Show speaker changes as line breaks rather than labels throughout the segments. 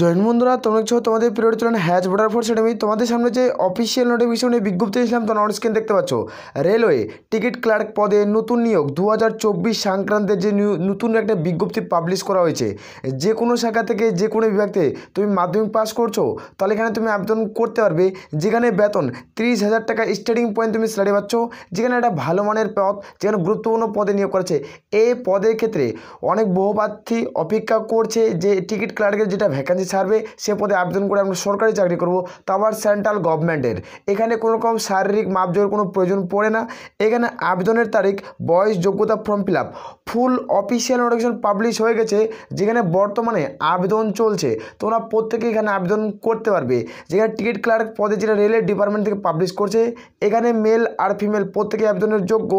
Join বন্ধুরা, তোমরা দেখছো তোমাদের পিরিয়ড চলেন হ্যাজ বর্ডার ফোর্স একাডেমি। তোমাদের সামনে যে অফিসিয়াল নোটিফিকেশনে বিজ্ঞপ্তি দিয়েছিলাম, তোমরা অন স্ক্রিন দেখতে পাচ্ছ। রেলওয়ে টিকিট ক্লার্ক পদে নতুন নিয়োগ 2024 সংক্রান্তের যে নতুন একটা বিজ্ঞপ্তি পাবলিশ করা হয়েছে। যে কোনো শাখা থেকে যে কোনো বিভাগ থেকে তুমি মাধ্যমিক পাস করছো, তাহলে এখানে তুমি আবেদন করতে পারবে। যেখানে বেতন 30,000 টাকা স্টার্টিং পয়েন্ট তুমি স্যালারি পাচ্ছ। যেখানে একটা ভালো মানের পদ, যেখানে গুরুত্বপূর্ণ পদে নিয়োগ করেছে। এই পদের ক্ষেত্রে অনেক বহু প্রার্থী অপেক্ষা করছে যে টিকিট ক্লার্কের যেটা ভ্যাকেন্সি ছাড়বে সে পদে আবেদন করে আমরা সরকারি চাকরি করব, তা আবার সেন্ট্রাল গভর্নমেন্টের। এখানে কোনো রকম শারীরিক মাপজোর কোনো প্রয়োজন পড়ে না। এখানে আবেদনের তারিখ, বয়স, যোগ্যতা, ফর্ম ফিল আপ, ফুল অফিসিয়াল নোটিফিকেশন পাবলিশ হয়ে গেছে। যেখানে বর্তমানে আবেদন চলছে, তোমরা প্রত্যেকে এখানে আবেদন করতে পারবে। যেখানে টিকিট ক্লার্ক পদে যেটা রেলের ডিপার্টমেন্ট থেকে পাবলিশ করছে, এখানে মেল আর ফিমেল প্রত্যেকে আবেদনের যোগ্য।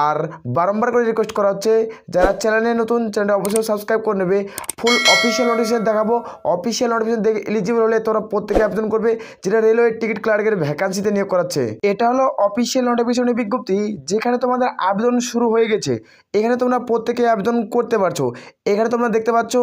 আর বারংবার করে রিকোয়েস্ট করা হচ্ছে, যারা চ্যানেলে নতুন, চ্যানেলটা অবশ্যই সাবস্ক্রাইব করে নেবে। ফুল অফিসিয়াল নোটিফিকেশন দেখাবো, অফিসিয়াল নোটিফিকেশন দেখে এলিজিবল হলে তোরা প্রত্যেকে আবেদন করবে, যেটা রেলওয়ে টিকিট ক্লার্কের ভ্যাকান্সিতে নিয়োগ করাচ্ছে। এটা হলো অফিসিয়াল নোটিফিকেশনের বিজ্ঞপ্তি, যেখানে তোমাদের আবেদন শুরু হয়ে গেছে। এখানে তোমরা প্রত্যেকে আবেদন করতে পারছো। এখানে তোমরা দেখতে পাচ্ছ,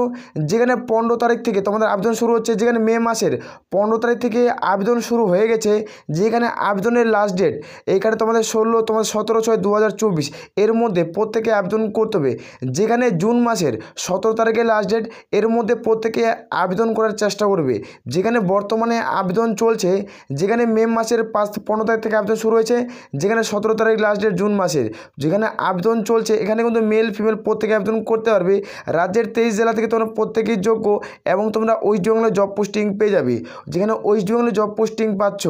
যেখানে 15 তারিখ থেকে তোমাদের আবেদন শুরু হচ্ছে। যেখানে মে মাসের 15 তারিখ থেকে আবেদন শুরু হয়ে গেছে। যেখানে আবেদনের লাস্ট ডেট এখানে তোমাদের 17/6/2024 এর মধ্যে প্রত্যেকে আবেদন করতে হবে। যেখানে জুন মাসের 17 তারিখে লাস্ট ডেট, এর মধ্যে প্রত্যেকে আবেদন করার চেষ্টা করবে। যেখানে বর্তমানে আবেদন চলছে, যেখানে মে মাসের 15 তারিখ থেকে আবেদন শুরু হয়েছে। যেখানে 17 তারিখ লাস্ট ডেট জুন মাসের, যেখানে আবেদন চলছে। এখানে কিন্তু মেল ফিমেল প্রত্যেকে আবেদন করতে পারবে। রাজ্যের 23 জেলা থেকে তোমরা প্রত্যেকেই যোগ্য, এবং তোমরা ওয়েস্ট বেঙ্গলে জব পোস্টিং পেয়ে যাবে। যেখানে ওয়েস্ট বেঙ্গলে জব পোস্টিং পাচ্ছ।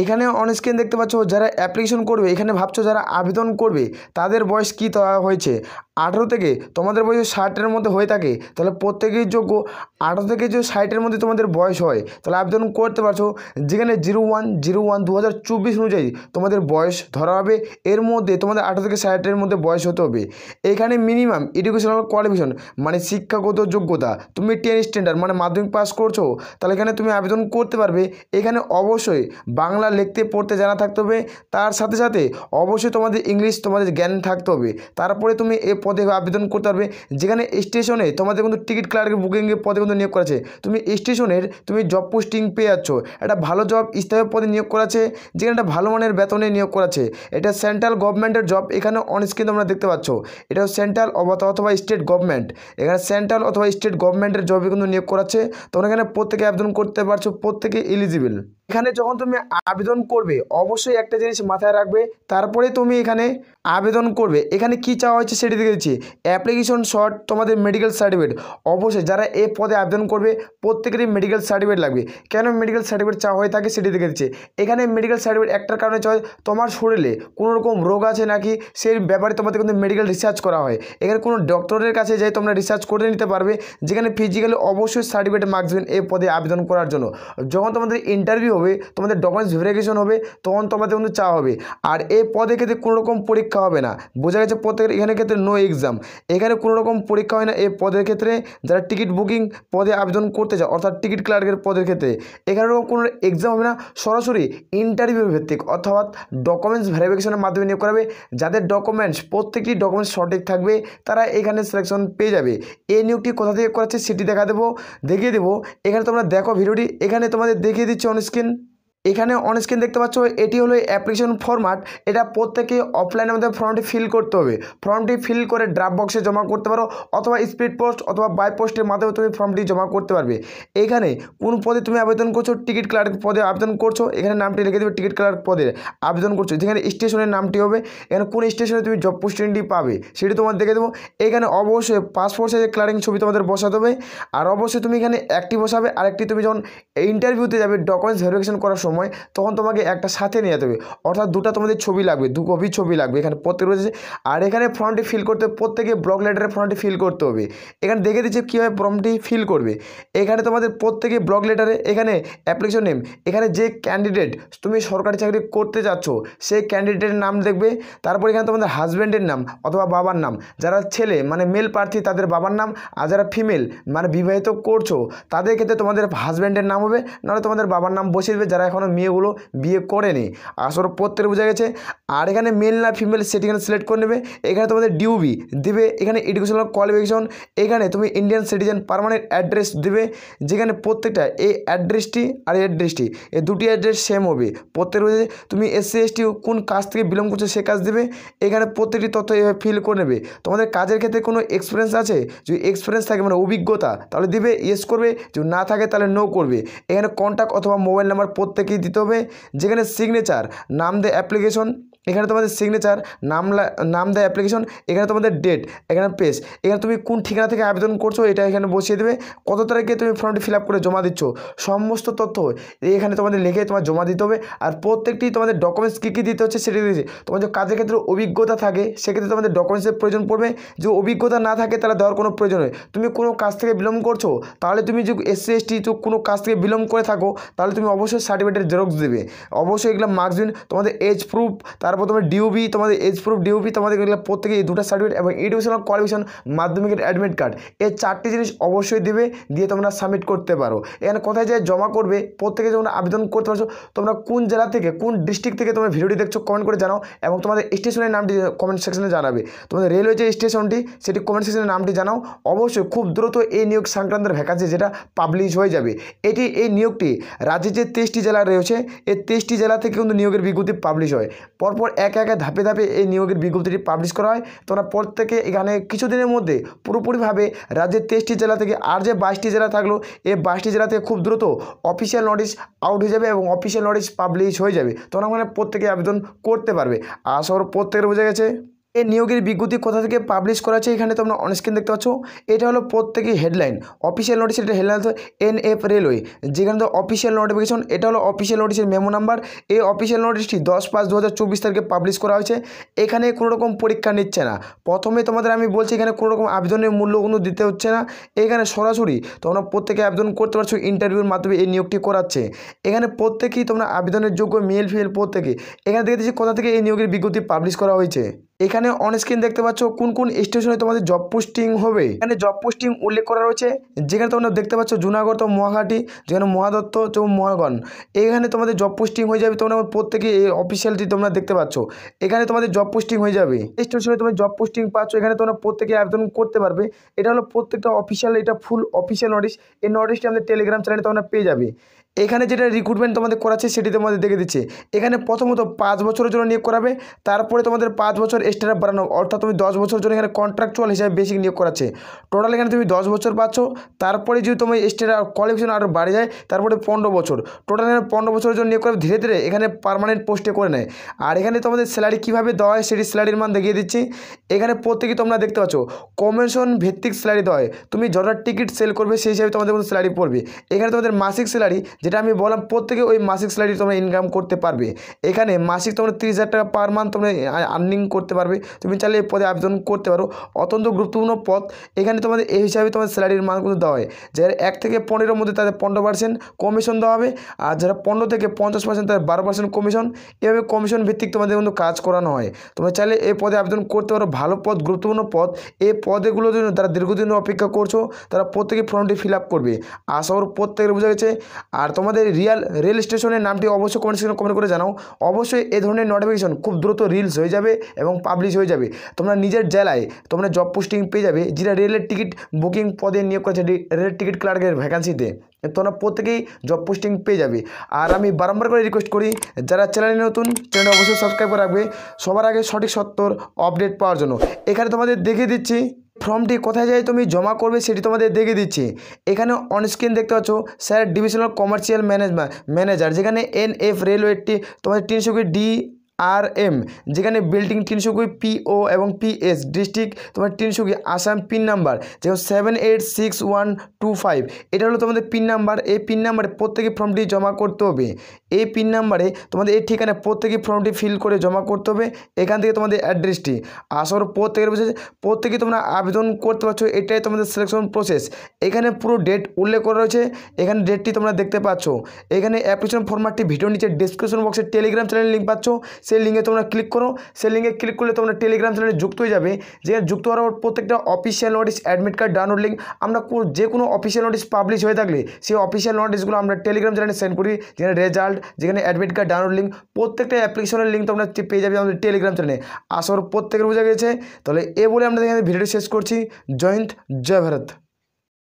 এখানে অন স্ক্রিন দেখতে পাচ্ছ, যারা অ্যাপ্লিকেশন করবে, এখানে ভাবছো যারা আবেদন করবে তাদের বয়স কী হয়েছে। 18 থেকে তোমাদের বয়স 60-এর মধ্যে হয়ে থাকে, তাহলে প্রত্যেকেই যোগ্য। 18 থেকে যে 60-এর মধ্যে তোমাদের বয়স হয়, তাহলে আবেদন করতে পারছো। যেখানে 01/01/2024 অনুযায়ী তোমাদের বয়স ধরা হবে। এর মধ্যে তোমাদের 18 থেকে 60-এর মধ্যে বয়স হতে হবে। এখানে মিনিমাম এডুকেশনাল কোয়ালিফিকেশন মানে শিক্ষাগত যোগ্যতা, তুমি 10 স্ট্যান্ডার্ড মানে মাধ্যমিক পাস করছো, তাহলে এখানে তুমি আবেদন করতে পারবে। এখানে অবশ্যই বাংলা লিখতে পড়তে জানা থাকতে হবে। তার সাথে সাথে অবশ্যই তোমাদের ইংলিশ তোমাদের জ্ঞান থাকতে হবে। তারপরে তুমি এই পদে আবেদন করতে পারবে। যেখানে স্টেশনে তোমাদের কিন্তু টিকিট ক্লার্কের বুকিংয়ের পদে কিন্তু নিয়োগ করেছে। তুমি স্টেশনের তুমি জব পোস্টিং পেয়ে যাচ্ছ। একটা ভালো জব, স্থায়ী পদে নিয়োগ করাছে। যেখানে একটা ভালো মানের বেতনে নিয়োগ করাছে। এটা সেন্ট্রাল গভর্নমেন্টের জব। এখানে অন স্ক্রিন তোমরা দেখতে পাচ্ছ, এটা সেন্ট্রাল অথবা স্টেট গভর্নমেন্ট। এখানে সেন্ট্রাল অথবা স্টেট গভর্নমেন্টের জবে কিন্তু নিয়োগ করাচ্ছে। তোমরা এখানে প্রত্যেকে আবেদন করতে পারছো, প্রত্যেকে এলিজিবল। এখানে যখন তুমি আবেদন করবে, অবশ্যই একটা জিনিস মাথায় রাখবে, তারপরে তুমি এখানে আবেদন করবে। এখানে কি চাওয়া হয়েছে সেটি দেখে দিচ্ছি। অ্যাপ্লিকেশন শর্ট, তোমাদের মেডিকেল সার্টিফিকেট। অবশ্যই যারা এই পদে আবেদন করবে প্রত্যেকেরই মেডিকেল সার্টিফিকেট লাগবে। কেন মেডিকেল সার্টিফিকেট চাওয়া হয়ে থাকে সেটি দেখে দিচ্ছে। এখানে মেডিকেল সার্টিফিকেট একটার কারণে চাই, তোমার শরীরে কোনো রকম রোগ আছে নাকি সেই ব্যাপারে তোমাদের কিন্তু মেডিকেল রিসার্চ করা হয়। এখানে কোনো ডক্টরের কাছে যাই তোমরা রিসার্চ করে নিতে পারবে। যেখানে ফিজিক্যালি অবশ্যই সার্টিফিকেট মার্কস দেবেন এই পদে আবেদন করার জন্য। যখন তোমাদের ইন্টারভিউ হবে, তোমাদের ডকুমেন্টস ভেরিফিকেশন হবে, তখন তোমাদের কিন্তু চাওয়া হবে। আর এই পদের ক্ষেত্রে কোনো রকম পরীক্ষা হবে না। বোঝা গেছে প্রত্যেকের এখানে ক্ষেত্রে নো এক্সাম। এখানে কোনো রকম পরীক্ষা হয় না এই পদের ক্ষেত্রে। যারা টিকিট বুকিং পদে আবেদন করতে চাও, অর্থাৎ টিকিট ক্লার্কের পদের ক্ষেত্রে এখানে কোনো এক্সাম হবে না। সরাসরি ইন্টারভিউ ভিত্তিক, অর্থাৎ ডকুমেন্টস ভেরিফিকেশনের মাধ্যমে নিয়োগ করাবে। যাদের ডকুমেন্টস প্রত্যেকটি ডকুমেন্টস সঠিক থাকবে, তারা এখানে সিলেকশন পেয়ে যাবে। এই নিয়োগটি কোথা থেকে করাচ্ছে সেটি দেখিয়ে দেবো। এখানে তোমরা দেখো ভিডিওটি, এখানে তোমাদের দেখিয়ে দিচ্ছি অন স্ক্রিন। এখানে অন স্ক্রিন দেখতে পাচ্ছ, এটি হলো অ্যাপ্লিকেশন ফরম্যাট। এটা প্রত্যেকে অফলাইনের মধ্যে ফর্মটি ফিল করতে হবে। ফর্মটি ফিল করে ড্রাফট বক্সে জমা করতে পারো, অথবা স্পিড পোস্ট অথবা বাই পোস্টের মাধ্যমে তুমি ফর্মটি জমা করতে পারবে। এখানে কোন পদে তুমি আবেদন করছো, টিকিট ক্লার্ক পদে আবেদন করছো, এখানে নামটি লিখে দেবে টিকিট ক্লার্ক পদে আবেদন করছো। যেখানে স্টেশনের নামটি হবে, এখানে কোন স্টেশনে তুমি জব পোস্টিংটি পাবে সেটি তোমার দেখে দেবো। এখানে অবশ্যই পাসপোর্ট সাইজের ক্লারিং ছবি তোমাদের বসাতে হবে। আর অবশ্যই তুমি এখানে একটি বসাবে, আরেকটি তুমি যখন ইন্টারভিউতে যাবে ডকুমেন্টস ভেরিফিকেশন করার সময়, তখন তোমাকে একটা সাথে নিয়ে যেতে হবে। অর্থাৎ দুটো তোমাদের ছবি লাগবে, 2 কপি ছবি লাগবে এখানে প্রত্যেক রয়েছে। আর এখানে ফর্মটি ফিল করতে প্রত্যেকে ব্লক লেটারে ফর্মটি ফিল করতে হবে। এখানে দেখে দিচ্ছি কীভাবে ফর্মটি ফিল করবে। এখানে তোমাদের প্রত্যেকে ব্লক লেটারে, এখানে অ্যাপ্লিকেশন নেম, এখানে যে ক্যান্ডিডেট তুমি সরকারি চাকরি করতে যাচ্ছ সেই ক্যান্ডিডেটের নাম দেখবে। তারপর এখানে তোমাদের হাজব্যান্ডের নাম অথবা বাবার নাম, যারা ছেলে মানে মেল প্রার্থী তাদের বাবার নাম, আর যারা ফিমেল মানে বিবাহিত করছো তাদের ক্ষেত্রে তোমাদের হাজব্যান্ডের নাম হবে, নাহলে তোমাদের বাবার নাম বসিয়ে দেবে যারা এখন এখনও মেয়েগুলো বিয়ে করেনি। আসলে প্রত্যেকের বোঝা গেছে। আর এখানে মেল না ফিমেল সেটি এখানে সিলেক্ট করে নেবে। এখানে তোমাদের ডিউবি দেবে, এখানে এডুকেশনাল কোয়ালিফিকেশন, এখানে তুমি ইন্ডিয়ান সিটিজেন পার্মানেন্ট অ্যাড্রেস দেবে, যেখানে প্রত্যেকটা এই অ্যাড্রেসটি আর এই অ্যাড্রেসটি এই দুটি অ্যাড্রেস সেম হবে। প্রত্যেকের বোঝা তুমি এসসি এসটি কোন কাজ থেকে বিলং করছো সে কাজ দেবে। এখানে প্রত্যেকটি তথ্য এভাবে ফিল করে নেবে। তোমাদের কাজের ক্ষেত্রে কোনো এক্সপিরিয়েন্স আছে, যদি এক্সপিরিয়েন্স থাকে মানে অভিজ্ঞতা তাহলে দিবে ইয়েস করবে, যদি না থাকে তাহলে নো করবে। এখানে কন্ট্যাক্ট অথবা মোবাইল নাম্বার প্রত্যেকেই দিতে হবে। যেখানে সিগনেচার নাম দেয় অ্যাপ্লিকেশন, এখানে তোমাদের সিগনেচার নাম দেয় অ্যাপ্লিকেশন, এখানে তোমাদের ডেট, এখানে পেজ, এখানে তুমি কোন ঠিকানা থেকে আবেদন করছো এটা এখানে বসিয়ে দেবে। কত তারিখে তুমি ফর্মটি ফিল আপ করে জমা দিচ্ছ সমস্ত তথ্য এখানে তোমাদের লিখে তোমার জমা দিতে হবে। আর প্রত্যেকটি তোমাদের ডকুমেন্টস কী কী দিতে হচ্ছে সেটি দিয়েছে। তোমার যে কাজের ক্ষেত্রে অভিজ্ঞতা থাকে সেক্ষেত্রে তোমাদের ডকুমেন্টসের প্রয়োজন পড়বে। যে অভিজ্ঞতা না থাকে তাহলে দেওয়ার কোনো প্রয়োজন নেই। তুমি কোনো কাজ থেকে বিলং করছো তাহলে তুমি যে এসসি এসটি তো কোনো কাজ থেকে বিলং করে থাকো তাহলে তুমি অবশ্যই সার্টিফিকেটের জেরক্স দেবে। অবশ্যই এগুলো মার্কস দিন, তোমাদের এজ প্রুফ, তারপর তোমার ডিউবি, তোমাদের এজ প্রুফ ডিউবি, তোমাদের এগুলো প্রত্যেকে এই দুটো সার্টিফিকেট এবং এডুকেশনাল কোয়ালিফিকেশন মাধ্যমিকের অ্যাডমিট কার্ড, এই চারটি জিনিস অবশ্যই দেবে, দিয়ে তোমরা সাবমিট করতে পারো। এখানে কোথায় যায় জমা করবে প্রত্যেকে তোমরা আবেদন করতে পারছো। তোমরা কোন জেলা থেকে কোন ডিস্ট্রিক্ট থেকে তোমরা ভিডিওটি দেখছো কমেন্ট করে জানাও, এবং তোমাদের স্টেশনের নামটি কমেন্ট সেকশনে জানাবে। তোমাদের রেলওয়ে যে স্টেশনটি সেটি কমেন্ট সেকশনের নামটি জানাও। অবশ্যই খুব দ্রুত এই নিয়োগ সংক্রান্ত ভ্যাকান্সি যেটা পাবলিশ হয়ে যাবে। এই নিয়োগটি রাজ্যের যে 23টি জেলা রয়েছে এই 23টি জেলা থেকে কিন্তু নিয়োগের বিজ্ঞপ্তি পাবলিশ হয়। পরপর একে একে ধাপে ধাপে এই নিয়োগের বিজ্ঞপ্তিটি পাবলিশ করা হয়। তোমরা প্রত্যেকে এখানে কিছুদিনের মধ্যে পুরোপুরিভাবে রাজ্যের 23টি জেলা থেকে আর যে 22টি জেলা থাকলো এই 22টি জেলা থেকে খুব দ্রুত অফিসিয়াল নোটিশ আউট হয়ে যাবে এবং অফিসিয়াল নোটিশ পাবলিশ হয়ে যাবে। তোমরা মানে প্রত্যেকে আবেদন করতে পারবে। আশা করি প্রত্যেকের বোঝা গেছে। এই নিয়োগের বিজ্ঞপ্তি কোথা থেকে পাবলিশ করা আছে এখানে তোমরা অনস্ক্রিন দেখতে পাচ্ছ। এটা হলো প্রত্যেকেই হেডলাইন অফিসিয়াল নোটিশ। এটা হেডলাইন NF রেলওয়ে, যেখানে তো অফিসিয়াল নোটিফিকেশন, এটা হলো অফিসিয়াল নোটিশের মেমো নাম্বার। এই অফিসিয়াল নোটিশটি 10/5/2024 তারিখে পাবলিশ করা হয়েছে। এখানে কোনো রকম পরীক্ষা নিচ্ছে না। প্রথমে তোমাদের আমি বলছি এখানে কোনো রকম আবেদনের মূল্য কোনো দিতে হচ্ছে না। এখানে সরাসরি তোমরা প্রত্যেকে আবেদন করতে পারছো, ইন্টারভিউর মাধ্যমে এই নিয়োগটি করাচ্ছে। এখানে প্রত্যেকেই তোমরা আবেদনের যোগ্য, মেল ফিমেল প্রত্যেকে। এখানে দেখে দিচ্ছি কোথা থেকে এই নিয়োগের বিজ্ঞপ্তি পাবলিশ করা হয়েছে। এখানে অনস্ক্রিন দেখতে পাচ্ছ কোন কোন স্টেশনে তোমাদের জব পোস্টিং হবে। এখানে জব পোস্টিং উল্লেখ করা রয়েছে, যেখানে তোমরা দেখতে পাচ্ছ জুনাগড় তো মহাঘাটি, যেখানে মহাদত্ত তো মহাগণ, এখানে তোমাদের জব পোস্টিং হয়ে যাবে। তোমরা প্রত্যেকে এই অফিসিয়ালটি তোমরা দেখতে পাচ্ছ, এখানে তোমাদের জব পোস্টিং হয়ে যাবে। স্টেশনে তোমরা জব পোস্টিং পাচ্ছ, এখানে তোমরা প্রত্যেকে আবেদন করতে পারবে। এটা হলো প্রত্যেকটা অফিসিয়াল, এটা ফুল অফিসিয়াল নোটিশ। এই নোটিশটি আমাদের টেলিগ্রাম চ্যানেলে তোমরা পেয়ে যাবে। এখানে যেটা রিক্রুটমেন্ট তোমাদের করাচ্ছে সেটি তোমাদের দেখে দিচ্ছে। এখানে প্রথমত 5 বছরের জন্য নিয়োগ করাবে, তারপরে তোমাদের 5 বছর এক্সট্রা বাড়ানো, অর্থাৎ তুমি 10 বছরের জন্য এখানে কন্ট্রাকচুয়াল হিসাবে বেসিক নিয়োগ করাচ্ছে। টোটাল এখানে তুমি 10 বছর পাচ্ছ, তারপরে যদি তোমার এক্সট্রা কোয়ালিফিকেশন আরও বাড়ে যায় তারপরে 15 বছর, টোটাল এখানে 15 বছরের জন্য নিয়োগ করে ধীরে ধীরে এখানে পার্মানেন্ট পোস্টে করে নেয়। আর এখানে তোমাদের স্যালারি কীভাবে দেওয়া হয় সেটি স্যালারির মান দেখিয়ে দিচ্ছি। এখানে প্রত্যেকেই তোমরা দেখতে পাচ্ছ কমিশন ভিত্তিক স্যালারি দেওয়া হয়। তুমি যতটা টিকিট সেল করবে সেই হিসাবে তোমাদের কোনো স্যালারি পড়বে। এখানে তোমাদের মাসিক স্যালারি, যেটা আমি বললাম প্রত্যেকে ওই মাসিক স্যালারি তোমরা ইনকাম করতে পারবে। এখানে মাসিক তোমরা 30,000 টাকা পার মান্থ তোমরা আর্নিং করতে পারবে। তুমি চাইলে এই পদে আবেদন করতে পারো, অত্যন্ত গুরুত্বপূর্ণ পদ। এখানে তোমাদের এই হিসাবে তোমাদের স্যালারির মানগুলো দেওয়া হয়। যারা 1 থেকে 15-এর মধ্যে তাদের 15% কমিশন দেওয়া হবে, আর যারা 15 থেকে 50% তাদের 12% কমিশন। এভাবে কমিশন ভিত্তিক তোমাদের কিন্তু কাজ করানো হয়। তোমরা চাইলে এই পদে আবেদন করতে পারো। ভালো পদ, গুরুত্বপূর্ণ পদ। এই পদেগুলোর জন্য তারা দীর্ঘদিন অপেক্ষা করছো, তারা প্রত্যেকে ফর্মটি ফিল আপ করবে। আশা করি প্রত্যেকের বোঝা গেছে। আর তোমাদের রেল স্টেশনের নামটি অবশ্যই কমেন্ট সেকশনে কমেন্ট করে জানাও। অবশ্যই এই ধরনের নোটিফিকেশন খুব দ্রুত রিলস হয়ে যাবে এবং পাবলিশ হয়ে যাবে। তোমরা নিজের জেলায় তোমরা জব পোস্টিং পেয়ে যাবে, যেটা রেলের টিকিট বুকিং পদে নিয়োগ করেছে রেলের টিকিট ক্লার্কের ভ্যাকান্সিতে, তোমরা প্রত্যেকেই জব পোস্টিং পেয়ে যাবে। আর আমি বারবার করে রিকোয়েস্ট করি যারা চ্যানেলে নতুন, চ্যানেল অবশ্যই সাবস্ক্রাইব করে রাখবে সবার আগে সঠিক সত্তর আপডেট পাওয়ার জন্য। এখানে তোমাদের দেখিয়ে দিচ্ছি ফর্মটি কোথায় যায় তুমি জমা করবে সেটি তোমাদের দেখিয়ে দিচ্ছি। এখানে অনস্ক্রিন দেখতে পাচ্ছ স্যার ডিভিশনাল কমার্শিয়াল ম্যানেজার, যেখানে NF রেলওয়েটি তোমাদের 320 DRM, যেখানে বিল্ডিং 320 PO এবং PS, ডিস্ট্রিক্ট তোমার 320 আসাম, পিন নাম্বার যেমন 786125। এটা হলো তোমাদের পিন নাম্বার। এই পিন নাম্বারে প্রত্যেকে ফর্মটি জমা করতে হবে। এই পিন নাম্বারে তোমাদের এই ঠিকানায় প্রত্যেকে ফর্মটি ফিল করে জমা করতে হবে। এখান থেকে তোমাদের অ্যাড্রেসটি আসর প্রত্যেকের বুঝে প্রত্যেকে তোমরা আবেদন করতে পারছো। এটাই তোমাদের সিলেকশন প্রসেস। এখানে পুরো ডেট উল্লেখ করা রয়েছে, এখানে ডেটটি তোমরা দেখতে পাচ্ছ। এখানে অ্যাপ্লিকেশন ফরম্যাটটি ভিডিও নিচে ডিসক্রিপশন বক্সে টেলিগ্রাম চ্যানেল লিঙ্ক পাচ্ছ, সেই লিঙ্কে তোমরা ক্লিক করো। সেই লিঙ্কে ক্লিক করলে তোমরা টেলিগ্রাম চ্যানেলে যুক্ত হয়ে যাবে। যেখানে যুক্ত হওয়ার পর প্রত্যেকটা official notice, admit card download link, আমরা যে কোনো অফিসিয়াল নোটিশ পাবলিশ হয়ে থাকলে সেই অফিসিয়াল নোটিশগুলো আমরা টেলিগ্রাম চ্যানেলে সেন্ড করি। যেখানে রেজাল্ট, যেখানে অ্যাডমিট কার্ড ডাউনলোড লিঙ্ক, প্রত্যেকটা অ্যাপ্লিকেশনের লিঙ্ক তোমরা পেয়ে যাবে আমাদের টেলিগ্রাম চ্যানেলে। আসর প্রত্যেকের বোঝা গেছে। তাহলে এ বলে আমরা এখানে ভিডিওটি শেষ করছি। জয় হিন্দ, জয় ভারত।